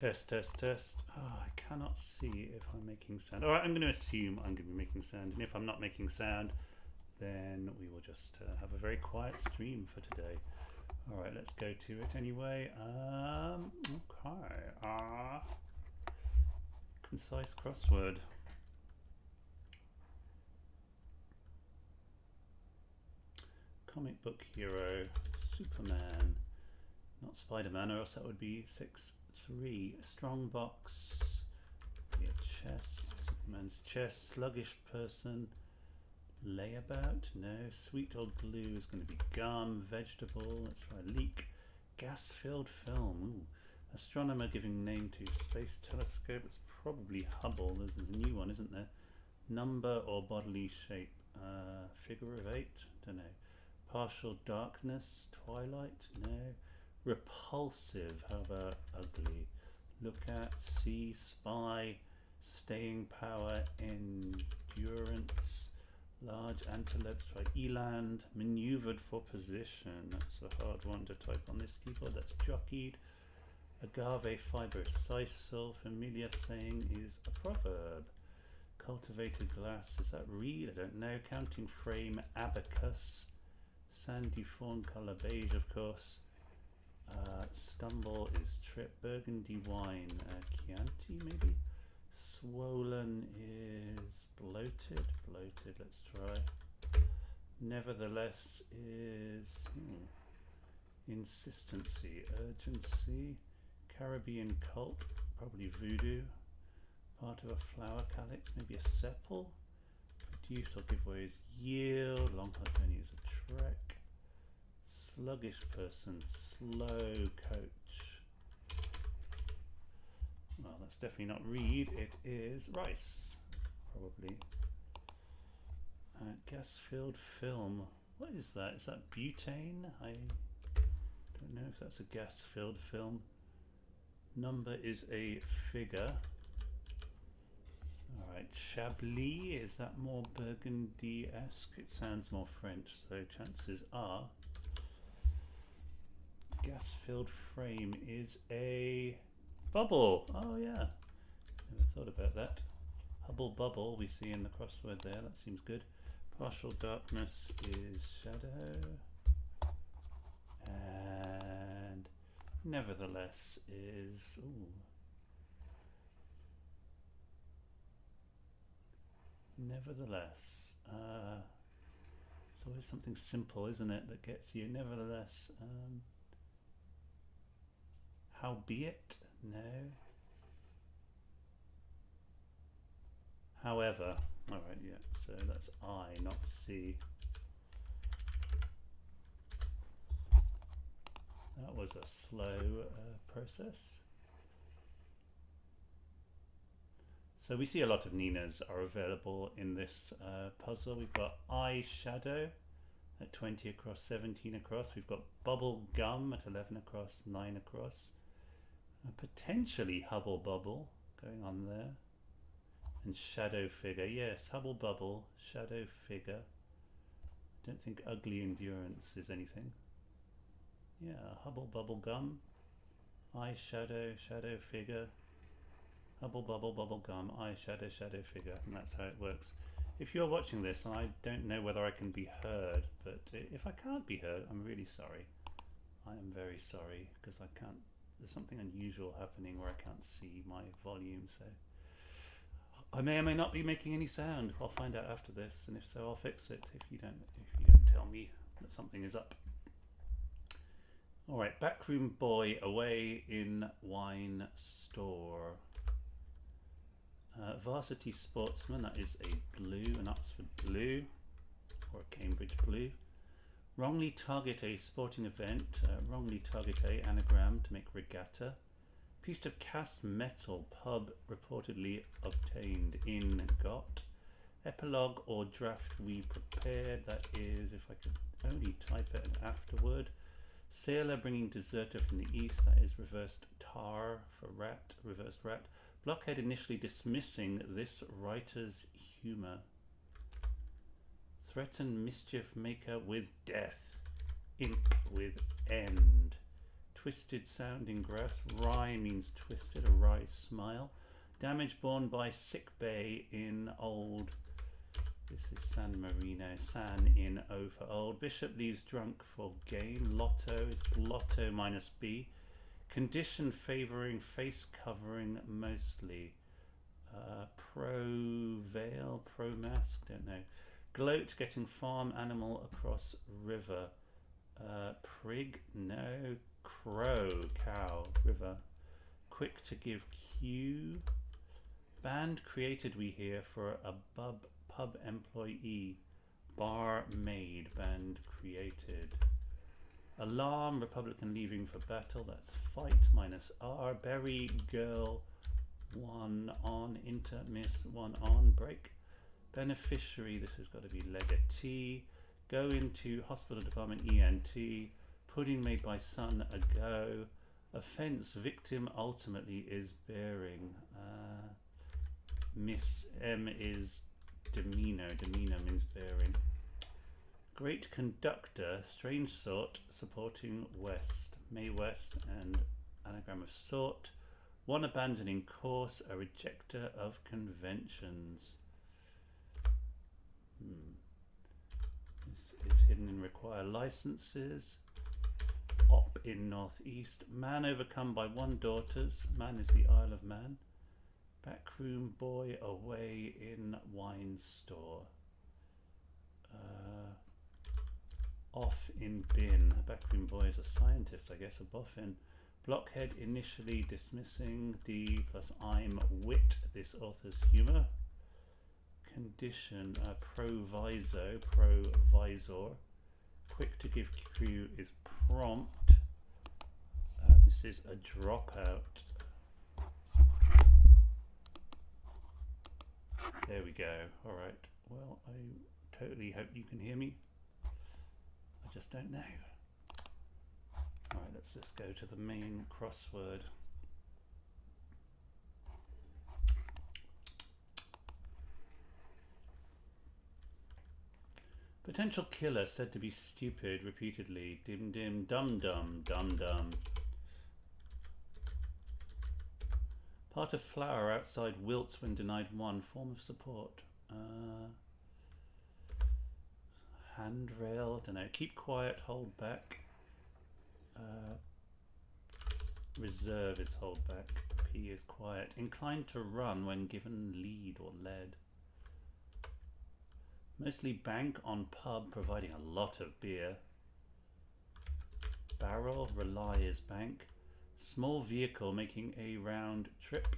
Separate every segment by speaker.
Speaker 1: Test, test, test. Oh, I cannot see if I'm making sound. All right, I'm going to assume I'm going to be making sound. And if I'm not making sound, then we will just have a very quiet stream for today. All right, let's go to it anyway. Okay. Concise crossword. Comic book hero, Superman. Not Spider-Man, or else that would be 6-3. Strong box. Yeah, chest. Superman's chest. Sluggish person. Layabout. No. Sweet old glue is going to be gum. Vegetable. Let's try leak. Gas-filled film. Ooh. Astronomer giving name to space telescope. It's probably Hubble. There's a new one, isn't there? Number or bodily shape. Figure of 8. Don't know. Partial darkness. Twilight. No. Repulsive. How about ugly? Look at, see, spy, staying power, endurance, large antelopes. Try eland. Maneuvered for position. That's a hard one to type on this keyboard. That's jockeyed. Agave fiber. Sisal. Familiar saying is a proverb. Cultivated glass. Is that reed? I don't know. Counting frame. Abacus. Sandy fawn color. Beige, of course. Stumble is trip. Burgundy wine. Chianti, maybe. Swollen is bloated. Bloated, let's try. Nevertheless is insistency. Urgency. Caribbean cult. Probably voodoo. Part of a flower calyx. Maybe a sepal. Produce or give way is yield. Long hard journey is a trek. Sluggish person, slow coach. Well, that's definitely not reed. It is rice, probably. Gas-filled film. What is that? Is that butane? I don't know if that's a gas-filled film. Number is a figure. All right, Chablis. Is that more Burgundy-esque? It sounds more French, so chances are. Gas-filled frame is a bubble. Oh yeah, never thought about that. Hubble bubble we see in the crossword there. That seems good. Partial darkness is shadow, and nevertheless is nevertheless. It's always something simple, isn't it, that gets you. Nevertheless. Howbeit? No. However. Alright, yeah, so that's I, not C. That was a slow process. So we see a lot of Ninas are available in this puzzle. We've got eyeshadow at 20 across, 17 across. We've got bubble gum at 11 across, 9 across. Potentially Hubble Bubble going on there. And Shadow Figure. Yes, Hubble Bubble, Shadow Figure. I don't think Ugly Endurance is anything. Yeah, Hubble Bubble Gum. Eyeshadow, Shadow Figure. Hubble Bubble Bubble Gum. Eyeshadow, Shadow Figure. I think that's how it works. If you're watching this, and I don't know whether I can be heard, but if I can't be heard, I'm really sorry. I am very sorry, because I can't. There's something unusual happening where I can't see my volume, so I may or may not be making any sound. I'll find out after this, and if so, I'll fix it. If you don't tell me that something is up. All right, backroom boy away in wine store. Varsity sportsman. That is a blue, an Oxford blue, or a Cambridge blue. Wrongly target a sporting event. Wrongly target a anagram to make regatta. Piece of cast metal. Pub reportedly obtained in got. Epilogue or draft we prepared. That is, if I could only type it afterward. Sailor bringing deserter from the east. That is reversed tar for rat. Reversed rat. Blockhead initially dismissing this writer's humour. Threaten mischief maker with death. Imp with end. twisted sounding grass. Wry means twisted, a wry smile. Damage borne by sick bay in old. This is San Marino. San in O for old. Bishop leaves drunk for gain. Lotto is blotto minus B. Condition favouring face covering mostly. Pro veil, pro mask, don't know. Gloat getting farm animal across river. Prig, no. Crow, cow, river. Quick to give cue. Band created we hear for a pub employee. Barmaid, band created. Alarm, Republican leaving for battle, that's fight minus R. Berry, girl, 1 on, inter, miss, 1 on, break. Beneficiary, this has got to be legatee. Go into hospital department, ENT. Pudding made by son, ago. Offence, victim ultimately is bearing. Miss M is demeanor, demeanor means bearing. Great conductor, strange sort, supporting west. May west and anagram of sort. One abandoning course, a rejecter of conventions. This is hidden and require licenses. Op in northeast. Man overcome by 1 daughters. Man is the Isle of Man. Backroom boy away in wine store. Off in bin. Backroom boy is a scientist, I guess, a boffin. Blockhead initially dismissing. D plus I'm wit, this author's humour. Condition, proviso, provisor. Quick to give cue is prompt. This is a dropout. There we go. All right. Well, I totally hope you can hear me. I just don't know. All right, let's just go to the main crossword. Potential killer said to be stupid repeatedly. Dim dim dum dum dum dum. Part of flower outside wilts when denied 1 form of support. Handrail, don't know. Keep quiet, hold back. Reserve is hold back. P is quiet. Inclined to run when given lead or lead. Mostly bank on pub, providing a lot of beer. Barrel, rely is bank. Small vehicle making a round trip.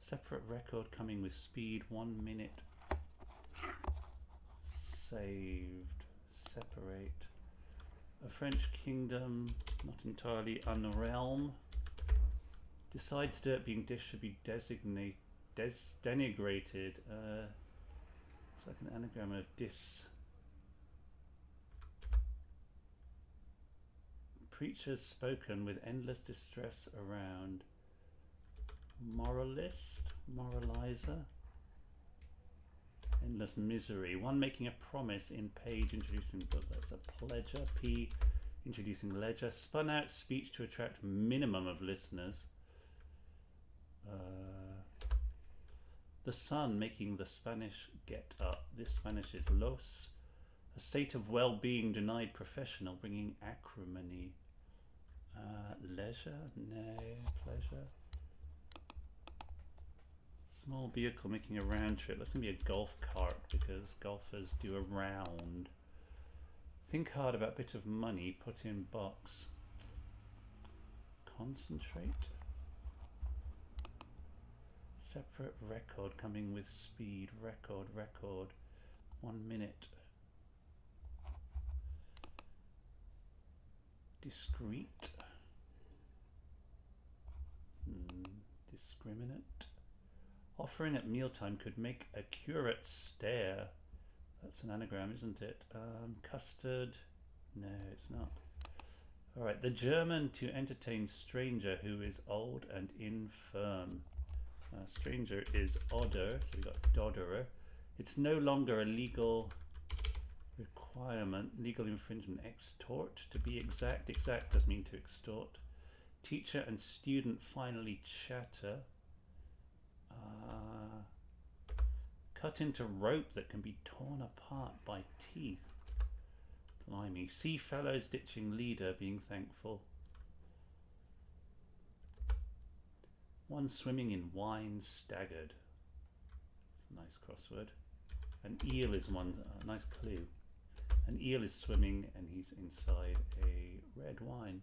Speaker 1: Separate record coming with speed, 1 minute. Saved, separate. A French kingdom, not entirely unrealm. Decides dirt being dish should be denigrated. It's like an anagram of dis. Preachers spoken with endless distress around. Moralist, moralizer. Endless misery. One making a promise in page, introducing book. That's a pledger. P, introducing ledger. Spun out speech to attract minimum of listeners. The sun making the Spanish get up. This Spanish is los. A state of well-being denied professional, bringing acrimony. Leisure? No. Pleasure? Small vehicle making a round trip. That's going to be a golf cart because golfers do a round. Think hard about bit of money. Put in box. Concentrate. Separate record coming with speed. Record. 1 minute. Discreet. Discriminate. Offering at mealtime could make a curate stare. That's an anagram, isn't it? Custard. No, it's not. All right. The German to entertain stranger who is old and infirm. Stranger is odder, so we got dodderer. It's no longer a legal Requirement, legal infringement, extort, to be exact. Exact does mean to extort. Teacher and student finally chatter. Cut into rope that can be torn apart by teeth. Blimey. See fellows ditching leader, being thankful. One swimming in wine, staggered. It's a nice crossword. An eel is one, nice clue. An eel is swimming and he's inside a red wine.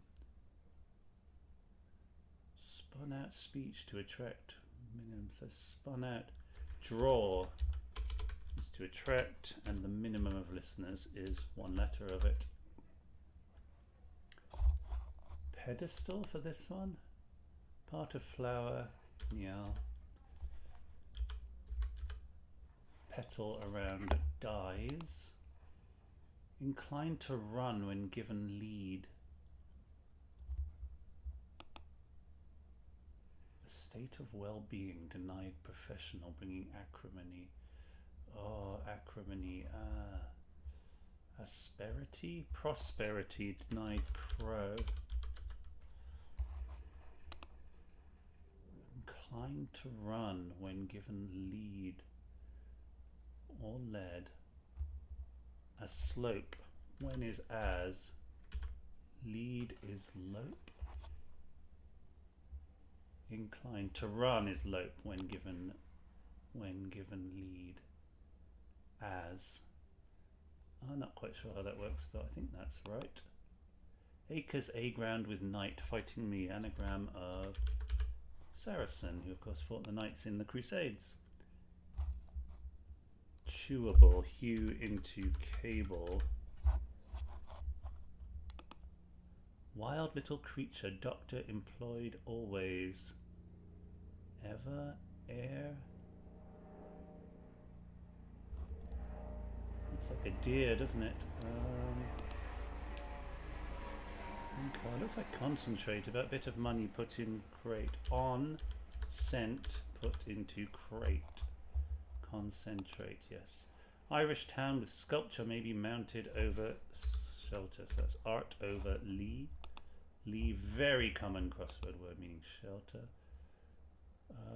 Speaker 1: Spun out speech to attract minimum. So spun out. Draw is to attract, and the minimum of listeners is one letter of it. Pedestal for this one. Part of flower. Yeah. Petal around dies. Inclined to run when given lead. A state of well-being denied professional, bringing acrimony. Oh, acrimony. Asperity? Prosperity denied pro. Inclined to run when given lead or led. A slope. When is as? Lead is lope. Inclined to run is lope when given lead. As. I'm not quite sure how that works, but I think that's right. Acres A ground with knight fighting me. Anagram of Saracen, who of course fought the knights in the Crusades. Chewable, hew into cable. Wild little creature, doctor employed always. Ever, air. Looks like a deer, doesn't it? Looks like concentrate. About bit of money put in crate. On, sent, put into crate. Concentrate, yes. Irish town with sculpture may be mounted over shelter. So that's art over Lee. Lee, very common crossword word meaning shelter.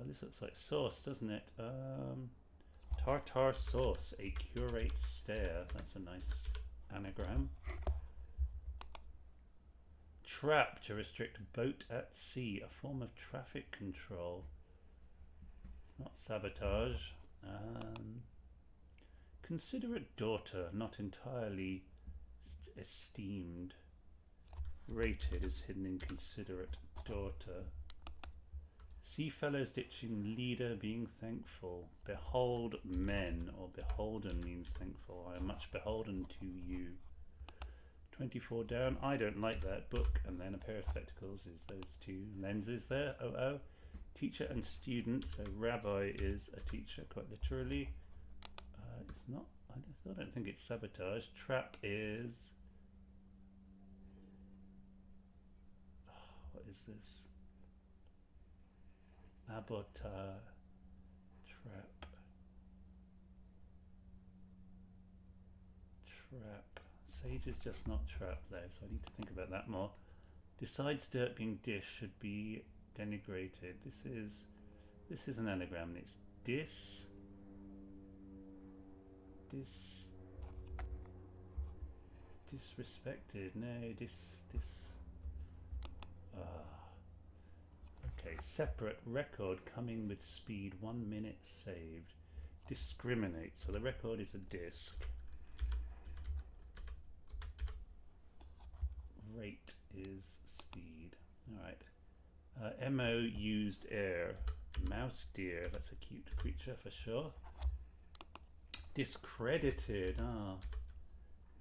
Speaker 1: This looks like sauce, doesn't it? Tartar sauce, a curate stare. That's a nice anagram. Trap, to restrict boat at sea, a form of traffic control. It's not sabotage. Considerate daughter, not entirely esteemed. Rated is hidden in considerate daughter. See fellows ditching leader, being thankful. Behold men, or beholden means thankful. I am much beholden to you. 24 down. I don't like that. Book, and then a pair of spectacles is those two lenses there. Oh. Teacher and student. So rabbi is a teacher, quite literally. It's not. I don't think it's sabotage. Trap is. What is this? Abota. Trap. Sage is just not trap though, so I need to think about that more. Decides dirt being dish should be denigrated. This is an anagram and it's disrespected. No, okay, separate record coming with speed, 1 minute saved. Discriminate, so the record is a disc. Rate is speed. Alright. MO used air. Mouse deer, that's a cute creature for sure. Discredited.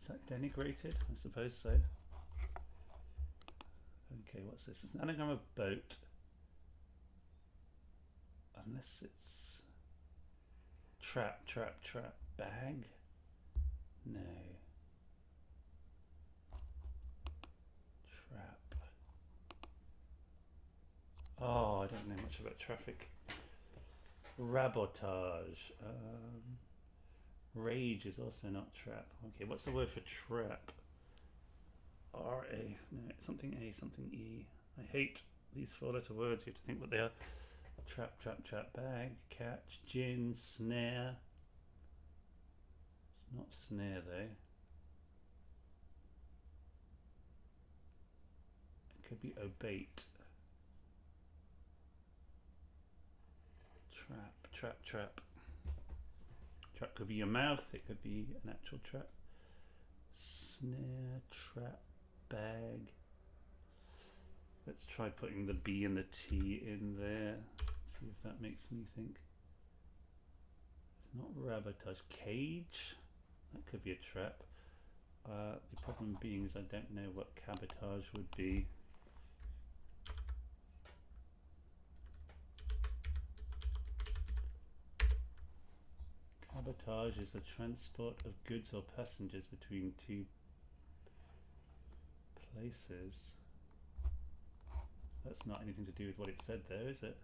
Speaker 1: Is that denigrated? I suppose so. Okay, what's this? It's an anagram of boat. Unless it's trap. Bag? No. Trap. Oh, I don't know much about traffic. Rabotage. Rage is also not trap. Okay, what's the word for trap? R-A. No, something A, something E. I hate these 4-letter words. You have to think what they are. Trap, trap, trap, bag, catch, gin, snare. It's not snare though. It could be obate. Trap, trap, trap. Trap could be your mouth. It could be an actual trap. Snare, trap, bag. Let's try putting the B and the T in there. See if that makes me think. It's not rabotage. Cage? That could be a trap. The problem being is I don't know what cabotage would be. Cabotage is the transport of goods or passengers between two places. That's not anything to do with what it said there, is it?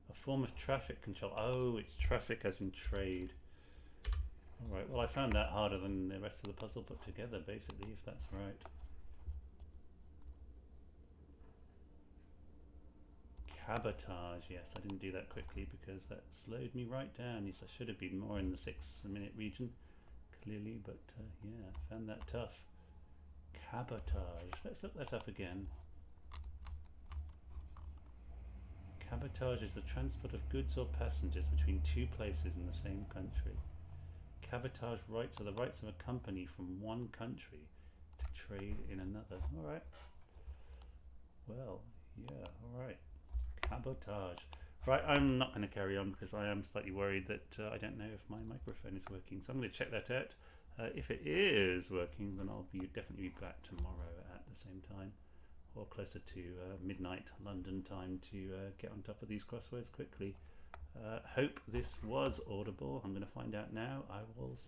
Speaker 1: A form of traffic control. Oh, it's traffic as in trade. Alright, well I found that harder than the rest of the puzzle put together, basically, if that's right. Cabotage, yes, I didn't do that quickly because that slowed me right down. Yes, I should have been more in the 6-minute region, clearly, but yeah, I found that tough. Cabotage, let's look that up again. Cabotage is the transport of goods or passengers between two places in the same country. Cabotage rights are the rights of a company from one country to trade in another. Alright. Well, yeah, alright. Cabotage. Right, I'm not going to carry on because I am slightly worried that I don't know if my microphone is working. So I'm going to check that out. If it is working, then I'll definitely be back tomorrow at the same time, or closer to midnight London time to get on top of these crosswords quickly. Hope this was audible. I'm going to find out now. I will